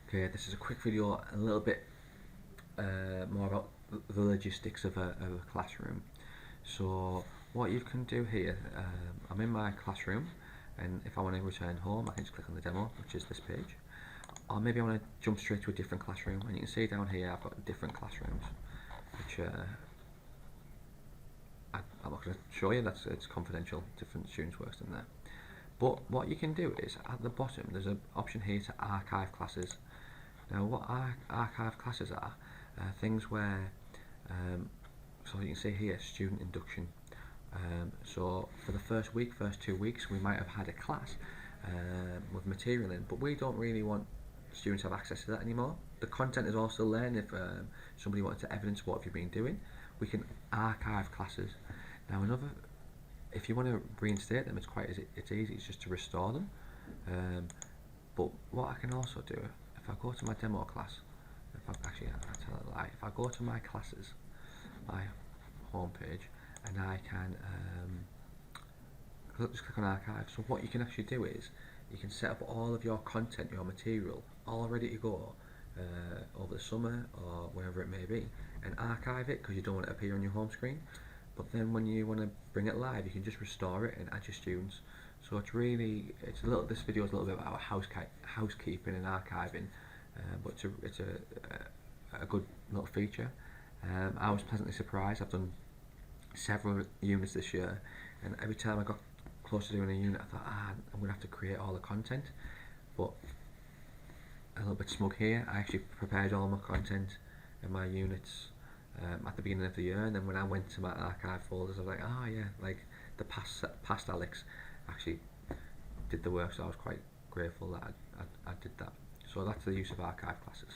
Okay, this is a quick video, a little bit more about the logistics of a classroom. So what you can do here, I'm in my classroom, and if I want to return home I can just click on the demo, which is this page, or maybe I want to jump straight to a different classroom, and you can see down here I've got different classrooms, which I'm not going to show you, it's confidential, different students works in there. But what you can do is, at the bottom there's an option here to archive classes. Now what archive classes are, things where, so you can see here, student induction. So for the first 2 weeks, we might have had a class with material in, but we don't really want students to have access to that anymore. The content is all still there, and if somebody wanted to evidence what have you been doing, we can archive classes. Now if you want to reinstate them, it's easy, it's just to restore them. But what I can also do, if I go to my demo class, I tell a lie, if I go to my classes, my home page, and I can just click on archive. So what you can actually do is, you can set up all of your content, your material, all ready to go over the summer or wherever it may be, and archive it because you don't want it to appear on your home screen. But then when you want to bring it live, you can just restore it and add your students. So this video is a little bit about housekeeping and archiving, but it's a good little feature. I was pleasantly surprised. I've done several units this year, and every time I got close to doing a unit, I thought, I'm going to have to create all the content. But a little bit smug here, I actually prepared all my content and my units at the beginning of the year, and then when I went to my archive folders, I was like, like the past Alex actually did the work, so I was quite grateful that I did that. So that's the use of archive classes.